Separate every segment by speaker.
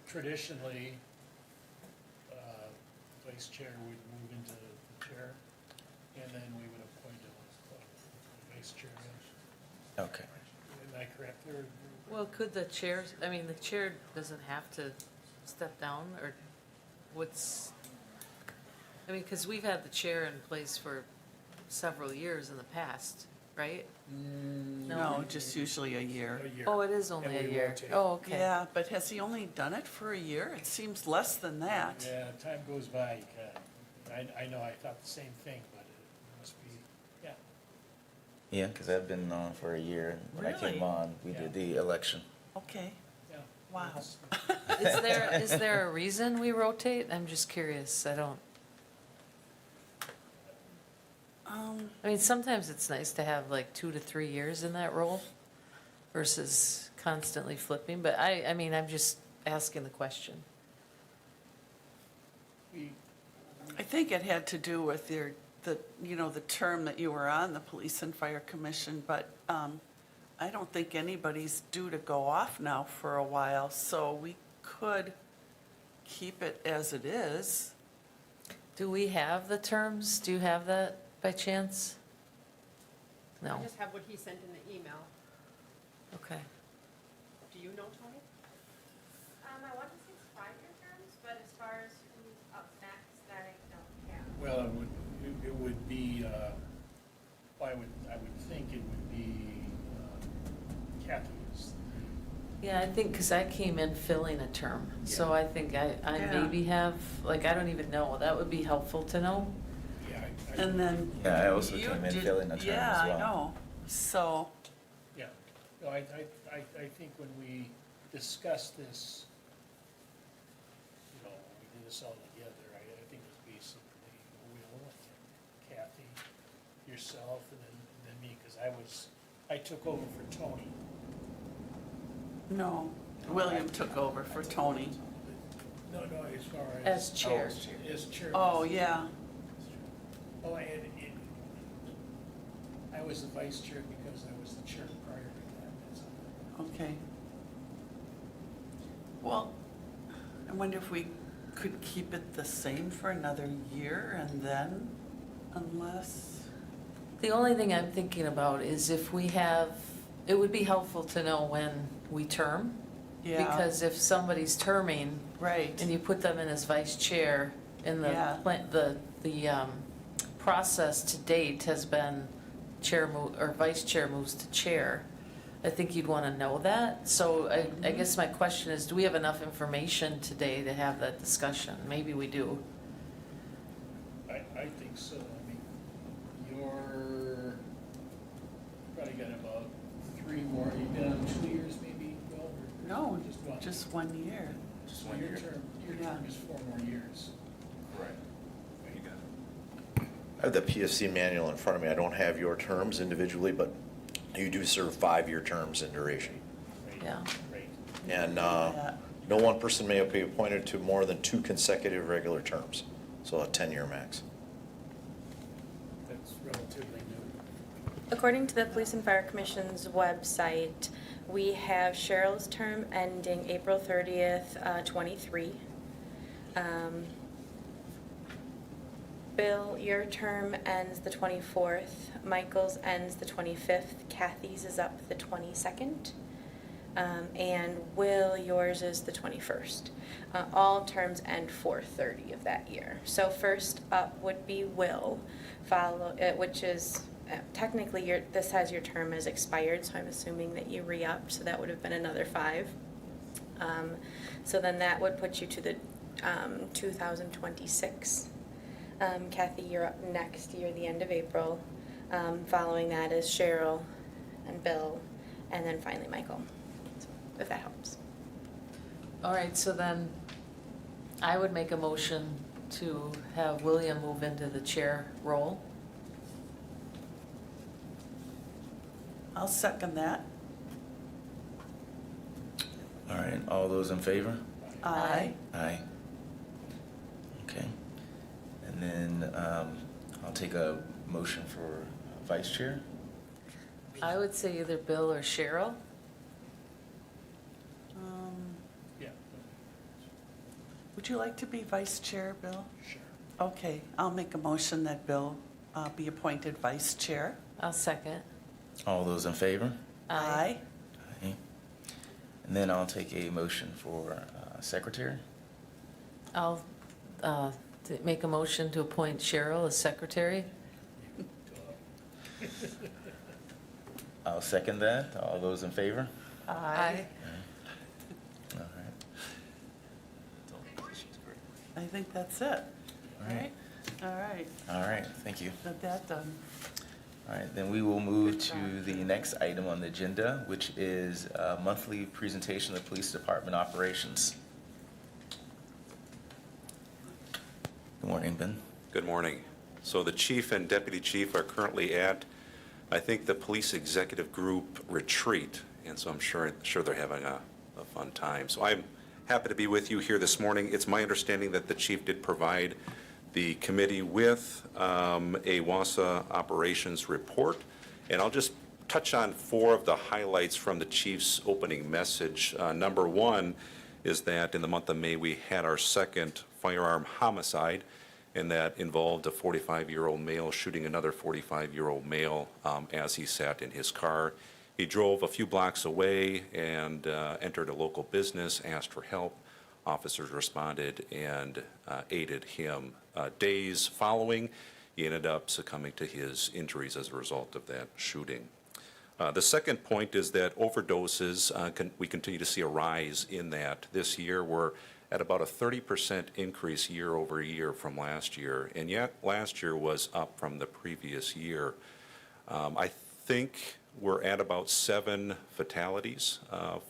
Speaker 1: Traditionally, vice chair would move into the chair, and then we would appoint a vice chair.
Speaker 2: Okay.
Speaker 1: Am I correct there?
Speaker 3: Well, could the chair, I mean, the chair doesn't have to step down, or what's, I mean, because we've had the chair in place for several years in the past, right?
Speaker 4: No, just usually a year.
Speaker 1: A year.
Speaker 3: Oh, it is only
Speaker 1: And
Speaker 3: a
Speaker 1: we
Speaker 3: year.
Speaker 1: rotate.
Speaker 3: Oh, okay.
Speaker 4: Yeah, but has he only done it for a year? It seems less than that.
Speaker 1: Yeah, time goes by, you can. I know, I thought the same thing, but it must be, yeah.
Speaker 2: Yeah, because I've been on for a year, and when I
Speaker 4: Really?
Speaker 2: came on, we did the election.
Speaker 4: Okay,
Speaker 1: Yeah.
Speaker 4: wow.
Speaker 1: It's-
Speaker 3: Is there a reason we rotate? I'm just curious. I don't, I mean, sometimes it's nice to have like 2 to 3 years in that role versus constantly flipping, but I mean, I'm just asking the question.
Speaker 1: we-
Speaker 4: I think it had to do with the term that you were on the Police and Fire Commission, but I don't think anybody's due to go off now for a while, so we could keep it as it is.
Speaker 3: Do we have the terms? Do you have that by chance? No,
Speaker 5: I just have what he sent in the email.
Speaker 3: okay.
Speaker 5: Do you know, Tony?
Speaker 6: I want to say it's 5-year terms, but as far as who's up next, I don't have.
Speaker 1: Well, it would be, I would think it would be Kathy is
Speaker 3: Yeah, I think, because I came in filling a term, so I think I
Speaker 4: Yeah.
Speaker 3: maybe have, like, I don't even know. That would be helpful to know.
Speaker 1: yeah.
Speaker 4: And then.
Speaker 2: Yeah, I also
Speaker 4: you
Speaker 2: came in
Speaker 4: did-
Speaker 2: filling a term
Speaker 4: Yeah,
Speaker 2: as
Speaker 4: I
Speaker 2: well.
Speaker 4: know. So,
Speaker 1: Yeah, no, I think when we discussed this, when we did this all together, I think it was basically Will, and Kathy, yourself, and then me, because I took over for Tony.
Speaker 4: no, William took over for Tony.
Speaker 1: No, as far
Speaker 3: As chair.
Speaker 1: As chair.
Speaker 4: Oh, yeah,
Speaker 1: Oh, and I was the vice chair because I was the chair prior to that. That's all.
Speaker 4: okay. Well, I wonder if we could keep it the same for another year and then, unless,
Speaker 3: The only thing I'm thinking about is if we have, it would be helpful to know when we term.
Speaker 4: yeah,
Speaker 3: Because if somebody's terming
Speaker 4: right.
Speaker 3: and you put them in as vice chair, and
Speaker 4: Yeah.
Speaker 3: the process to date has been or vice chair moves to chair, I think you'd want to know that. So I guess my question is, do we have enough information today to have that discussion? Maybe we do.
Speaker 1: I think so. I mean, you're probably got about 3 more. You've been on 2 years maybe, Will? Or
Speaker 4: No,
Speaker 1: just one?
Speaker 4: just 1 year.
Speaker 1: Just 1 year. Your
Speaker 4: Yeah.
Speaker 1: term is 4 more years.
Speaker 7: Right. You got it. I have the PSC manual in front of me. I don't have your terms individually, but you do serve 5-year terms in duration.
Speaker 1: Right?
Speaker 3: Yeah.
Speaker 1: Right.
Speaker 7: And
Speaker 4: Yeah.
Speaker 7: no one person may be appointed to more than 2 consecutive regular terms, so a 10-year max.
Speaker 1: That's relatively new.
Speaker 6: According to the Police and Fire Commission's website, we have Cheryl's term ending April 30th, 23. Bill, your term ends the 24th. Michael's ends the 25th. Kathy's is up the 22nd. And Will, yours is the 21st. All terms end 4/30 of that year. So first up would be Will, which is technically this has your term as expired, so I'm assuming that you re-upped, so that would have been another 5. So then that would put you to the 2026. Kathy, you're up next year, the end of April. Following that is Cheryl and Bill, and then finally Michael, if that helps.
Speaker 3: All right, so then I would make a motion to have William move into the chair role.
Speaker 4: I'll second that.
Speaker 2: All right, all those in favor?
Speaker 4: Aye.
Speaker 2: Aye. Okay. And then I'll take a motion for vice chair.
Speaker 3: I would say either Bill or Cheryl.
Speaker 4: Um,
Speaker 1: Yeah.
Speaker 4: Would you like to be vice chair, Bill?
Speaker 1: Sure.
Speaker 4: Okay, I'll make a motion that Bill be appointed vice chair.
Speaker 3: I'll second.
Speaker 2: All those in favor?
Speaker 4: Aye.
Speaker 2: Aye. And then I'll take a motion for secretary.
Speaker 3: I'll make a motion to appoint Cheryl as secretary.
Speaker 2: I'll second that. All those in favor?
Speaker 3: Aye.
Speaker 2: All right.
Speaker 4: I think that's it.
Speaker 2: All right.
Speaker 4: All right,
Speaker 2: All right, thank you.
Speaker 4: got that done.
Speaker 2: All right, then we will move
Speaker 4: Good
Speaker 2: to
Speaker 4: job.
Speaker 2: the next item on the agenda, which is a monthly presentation of police department operations. Good morning, Ben.
Speaker 8: Good morning. So the chief and deputy chief are currently at, I think, the police executive group retreat, and so I'm sure they're having a fun time. So I'm happy to be with you here this morning. It's my understanding that the chief did provide the committee with a Wausau operations report, and I'll just touch on 4 of the highlights from the chief's opening message. Number 1 is that in the month of May, we had our second firearm homicide, and that involved a 45-year-old male shooting another 45-year-old male as he sat in his car. He drove a few blocks away and entered a local business, asked for help. Officers responded and aided him. Days following, he ended up succumbing to his injuries as a result of that shooting. The second point is that overdoses, we continue to see a rise in that. This year, we're at about a 30% increase year over year from last year, and yet last year was up from the previous year. I think we're at about 7 fatalities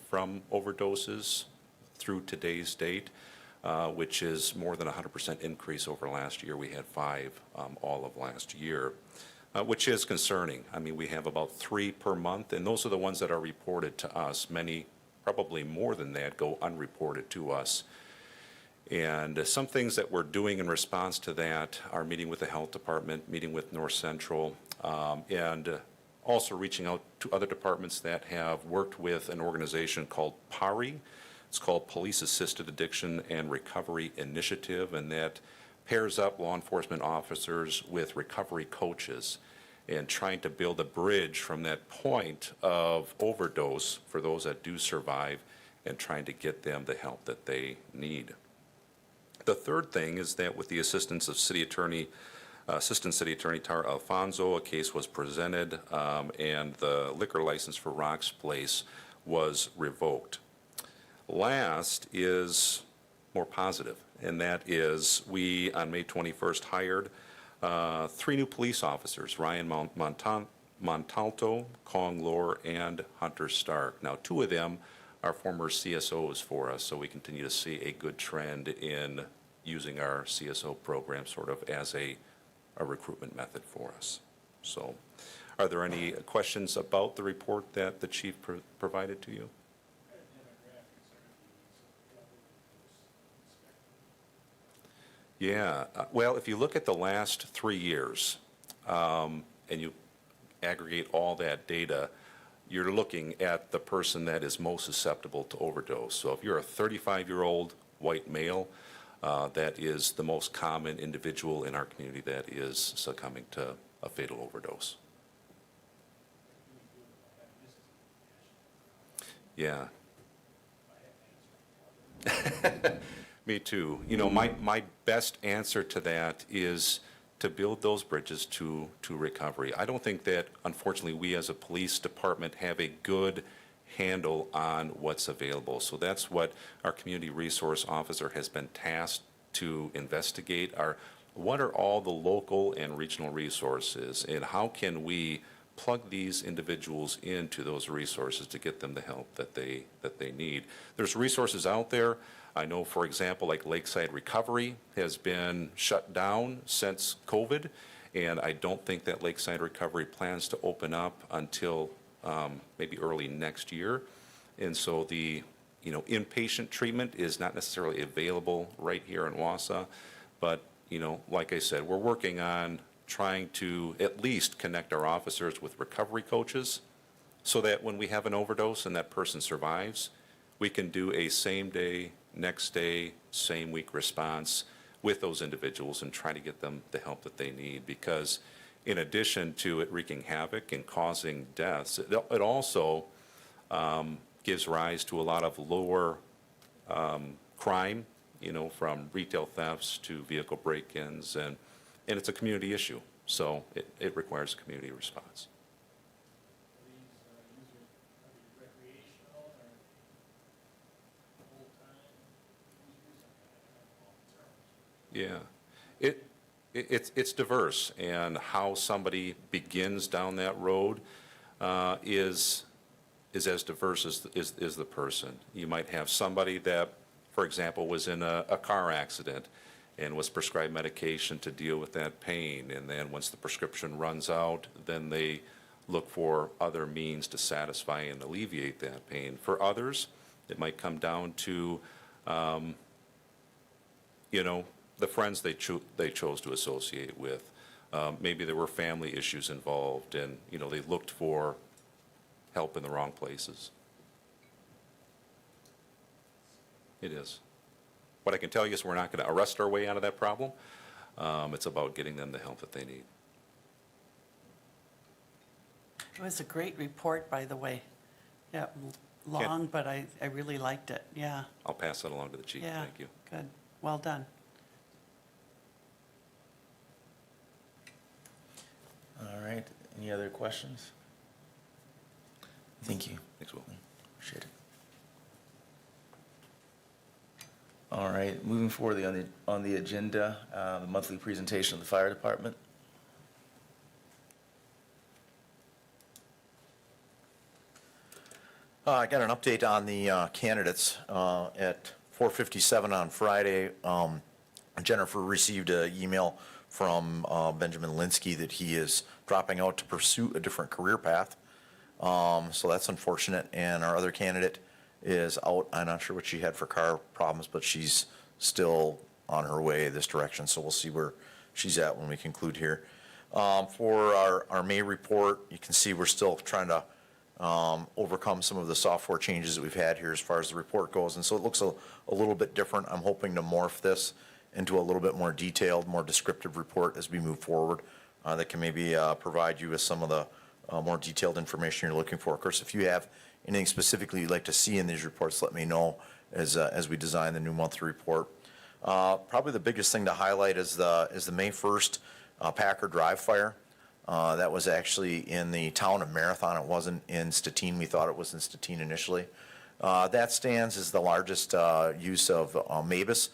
Speaker 8: from overdoses through today's date, which is more than a 100% increase over last year. We had 5 all of last year, which is concerning. I mean, we have about 3 per month, and those are the ones that are reported to us. Many, probably more than that, go unreported to us. And some things that we're doing in response to that are meeting with the health department, meeting with North Central, and also reaching out to other departments that have worked with an organization called PARI. It's called Police Assisted Addiction and Recovery Initiative, and that pairs up law enforcement officers with recovery coaches and trying to build a bridge from that point of overdose for those that do survive and trying to get them the help that they need. The third thing is that with the assistance of Assistant City Attorney Tara Alfonso, a case was presented and the liquor license for Rock's Place was revoked. Last is more positive, and that is we, on May 21st, hired 3 new police officers, Ryan Montalto, Kong Lor, and Hunter Stark. Now, 2 of them are former CSOs for us, so we continue to see a good trend in using our CSO program sort of as a recruitment method for us. So, are there any questions about the report that the chief provided to you? Yeah, well, if you look at the last 3 years and you aggregate all that data, you're looking at the person that is most susceptible to overdose. So if you're a 35-year-old white male, that is the most common individual in our community that is succumbing to a fatal overdose. Yeah. Me too. You know, my best answer to that is to build those bridges to recovery. I don't think that, unfortunately, we as a police department have a good handle on what's available. So that's what our community resource officer has been tasked to investigate. What are all the local and regional resources, and how can we plug these individuals into those resources to get them the help that they need? There's resources out there. I know, for example, like Lakeside Recovery has been shut down since COVID, and I don't think that Lakeside Recovery plans to open up until maybe early next year. And so the inpatient treatment is not necessarily available right here in Wausau, but like I said, we're working on trying to at least connect our officers with recovery coaches so that when we have an overdose and that person survives, we can do a same-day next day, same week response with those individuals and try to get them the help that they need. Because in addition to it wreaking havoc and causing deaths, it also gives rise to a lot of lower crime, from retail thefts to vehicle break-ins, and it's a community issue. So it requires a community response.
Speaker 1: Are these users, are they recreational or full-time users? I don't know the terms.
Speaker 8: Yeah, it's diverse, and how somebody begins down that road is as diverse as the person. You might have somebody that, for example, was in a car accident and was prescribed medication to deal with that pain, and then once the prescription runs out, then they look for other means to satisfy and alleviate that pain. For others, it might come down to, the friends they chose to associate with. Maybe there were family issues involved, and, they looked for help in the wrong places. It is. What I can tell you is we're not going to arrest our way out of that problem. It's about getting them the help that they need.
Speaker 4: It was a great report, by the way. Yeah, long, but I really liked it, yeah.
Speaker 8: I'll pass that along to the chief.
Speaker 4: Yeah,
Speaker 8: Thank you.
Speaker 4: good, well done.
Speaker 2: All right, any other questions? Thank you.
Speaker 8: Thanks, Will.
Speaker 2: Appreciate it. All right, moving forward on the agenda, the monthly presentation of the fire department.
Speaker 7: I got an update on the candidates. At 4:57 on Friday, Jennifer received an email from Benjamin Linsky that he is dropping out to pursue a different career path. So that's unfortunate. And our other candidate is out. I'm not sure what she had for car problems, but she's still on her way this direction. So we'll see where she's at when we conclude here. For our May report, you can see we're still trying to overcome some of the software changes that we've had here as far as the report goes. And so it looks a little bit different. I'm hoping to morph this into a little bit more detailed, more descriptive report as we move forward that can maybe provide you with some of the more detailed information you're looking for. Of course, if you have anything specifically you'd like to see in these reports, let me know as we design the new monthly report. Probably the biggest thing to highlight is the May 1st Packer Drive fire. That was actually in the town of Marathon. It wasn't in Stettin. We thought it was in Stettin initially. That stands as the largest use of MABUS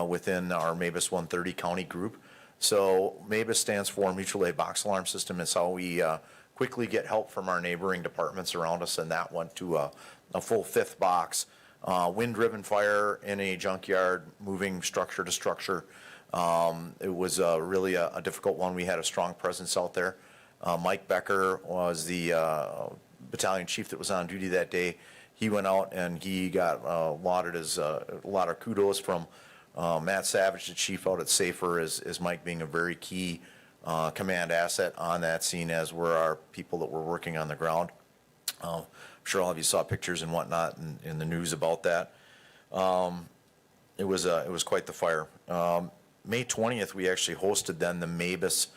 Speaker 7: within our MABUS 130 county group. So MABUS stands for Mutual Aid Box Alarm System. It's how we quickly get help from our neighboring departments around us, and that went to a full fifth box. Wind-driven fire in a junkyard, moving structure to structure. It was really a difficult one. We had a strong presence out there. Mike Becker was the battalion chief that was on duty that day. He went out and he got lauded as a lot of kudos from Matt Savage, the chief out at Safer, as Mike being a very key command asset on that scene, as were our people that were working on the ground. I'm sure all of you saw pictures and whatnot in the news about that. It was quite the fire. May 20th, we actually hosted then the MABUS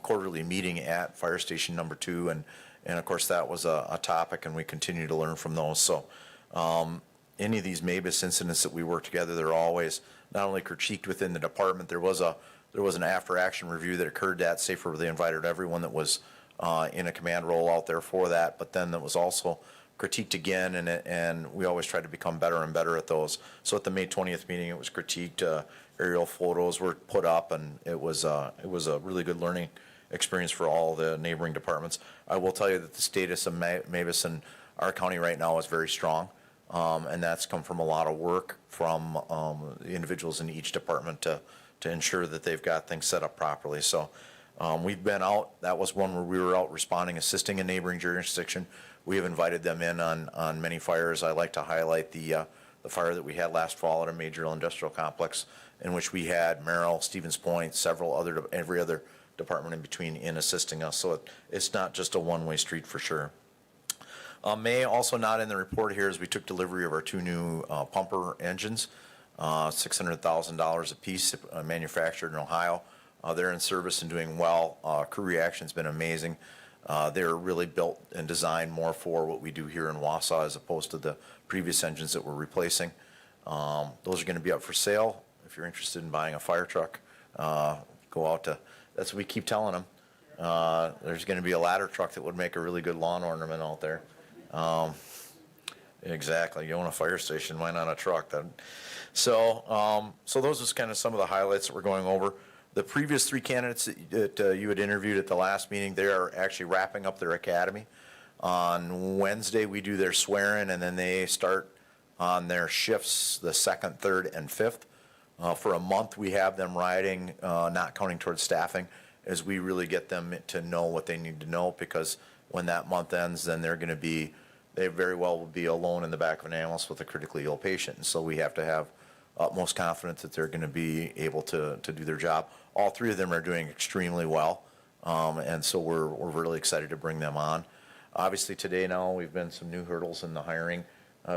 Speaker 7: quarterly meeting at Fire Station Number 2, and of course that was a topic, and we continue to learn from those. So any of these MABUS incidents that we work together, they're always not only critiqued within the department. There was an after-action review that occurred at Safer where they invited everyone that was in a command role out there for that, but then that was also critiqued again, and we always try to become better and better at those. So at the May 20th meeting, it was critiqued. Aerial photos were put up, and it was a really good learning experience for all the neighboring departments. I will tell you that the status of MABUS in our county right now is very strong, and that's come from a lot of work from the individuals in each department to ensure that they've got things set up properly. So we've been out. That was one where we were out responding, assisting a neighboring jurisdiction. We have invited them in on many fires. I like to highlight the fire that we had last fall at a major industrial complex, in which we had Merrill, Stevens Point, every other department in between in assisting us. So it's not just a one-way street for sure. May, also not in the report here, is we took delivery of our 2 new pumper engines, $600,000 apiece, manufactured in Ohio. They're in service and doing well. Crew reaction's been amazing. They're really built and designed more for what we do here in Wausau as opposed to the previous engines that we're replacing. Those are going to be up for sale. If you're interested in buying a fire truck, go out to, that's what we keep telling them. There's going to be a ladder truck that would make a really good lawn ornament out there. Exactly. You own a fire station, why not a truck? So those is kind of some of the highlights that we're going over. The previous 3 candidates that you had interviewed at the last meeting, they are actually wrapping up their academy. On Wednesday, we do their swearing, and then they start on their shifts the 2nd, 3rd, and 5th. For a month, we have them riding, not counting towards staffing, as we really get them to know what they need to know, because when that month ends, then they're going to be, they very well will be alone in the back of an ambulance with a critically ill patient. And so we have to have utmost confidence that they're going to be able to do their job. All 3 of them are doing extremely well, and so we're really excited to bring them on. Obviously, today now, we've been some new hurdles in the hiring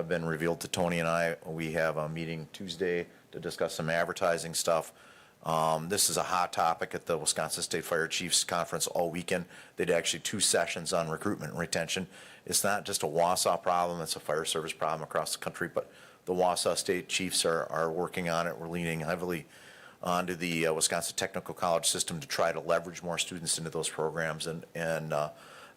Speaker 7: been revealed to Tony and I. We have a meeting Tuesday to discuss some advertising stuff. This is a hot topic at the Wisconsin State Fire Chiefs Conference all weekend. They did actually 2 sessions on recruitment and retention. It's not just a Wausau problem, it's a fire service problem across the country, but the Wausau State Chiefs are working on it. We're leaning heavily onto the Wisconsin Technical College system to try to leverage more students into those programs and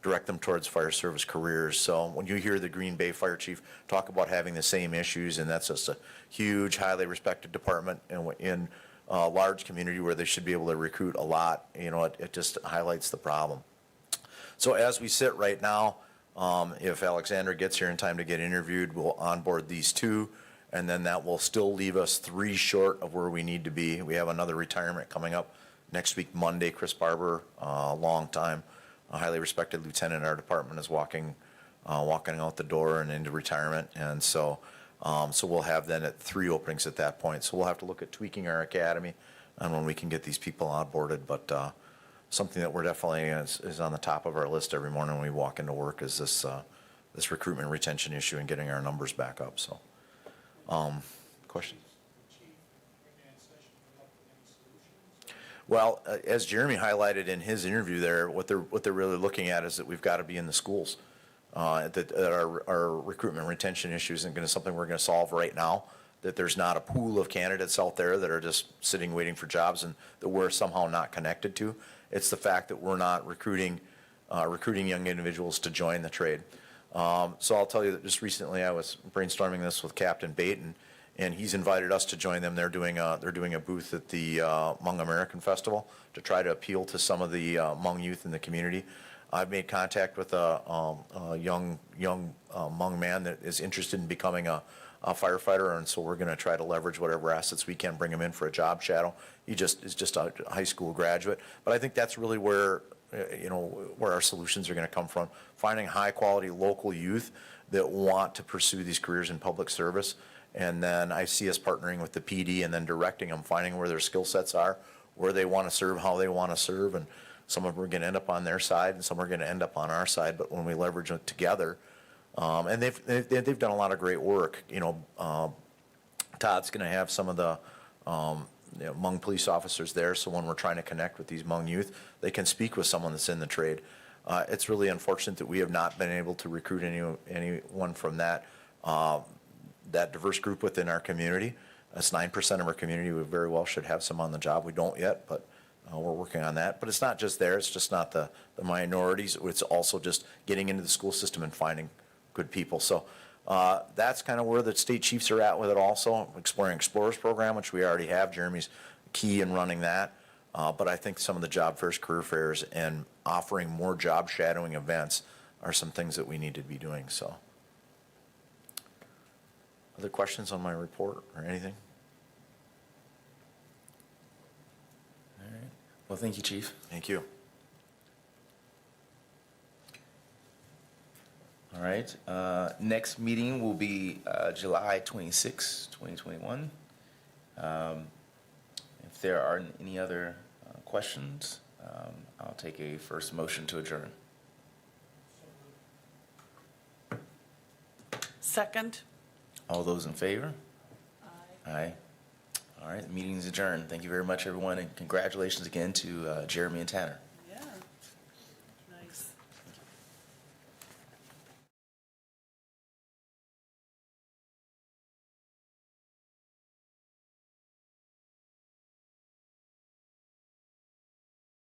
Speaker 7: direct them towards fire service careers. So when you hear the Green Bay Fire Chief talk about having the same issues, and that's just a huge, highly respected department in a large community where they should be able to recruit a lot, you know, it just highlights the problem. So as we sit right now, if Alexandra gets here in time to get interviewed, we'll onboard these 2, and then that will still leave us 3 short of where we need to be. We have another retirement coming up next week, Monday. Chris Barber, a long time, a highly respected lieutenant in our department, is walking out the door and into retirement, and so we'll have then at 3 openings at that point. So we'll have to look at tweaking our academy and when we can get these people onboarded, but something that we're definitely is on the top of our list every morning when we walk into work is this recruitment retention issue and getting our numbers back up. So, question? Well, as Jeremy highlighted in his interview there, what they're really looking at is that we've got to be in the schools. That our recruitment retention issue isn't going to something we're going to solve right now. That there's not a pool of candidates out there that are just sitting waiting for jobs and that we're somehow not connected to. It's the fact that we're not recruiting young individuals to join the trade. So I'll tell you that just recently I was brainstorming this with Captain Bate, and he's invited us to join them. They're doing a booth at the Hmong American Festival to try to appeal to some of the Hmong youth in the community. I've made contact with a young Hmong man that is interested in becoming a firefighter, and so we're going to try to leverage whatever assets we can, bring him in for a job shadow. He is just a high school graduate, but I think that's really where where our solutions are going to come from. Finding high quality local youth that want to pursue these careers in public service, and then I see us partnering with the PD and then directing them, finding where their skill sets are, where they want to serve, how they want to serve, and some of them are going to end up on their side and some are going to end up on our side. But when we leverage it together, and they've done a lot of great work. Todd's going to have some of the Hmong police officers there, so when we're trying to connect with these Hmong youth, they can speak with someone that's in the trade. It's really unfortunate that we have not been able to recruit anyone from that diverse group within our community. That's 9% of our community. We very well should have some on the job. We don't yet, but we're working on that. But it's not just there. It's just not the minorities. It's also just getting into the school system and finding good people. So that's kind of where the state chiefs are at with it also. Exploring Explorers program, which we already have. Jeremy's key in running that. But I think some of the job fairs, career fairs, and offering more job shadowing events are some things that we need to be doing. So, other questions on my report or anything?
Speaker 2: All right. Well, thank you, Chief.
Speaker 7: Thank you.
Speaker 2: All right. Next meeting will be July 26, 2021. If there aren't any other questions, I'll take a first motion to adjourn.
Speaker 4: Second?
Speaker 2: All those in favor? Aye. All right, the meeting is adjourned. Thank you very much, everyone, and congratulations again to Jeremy and Tanner.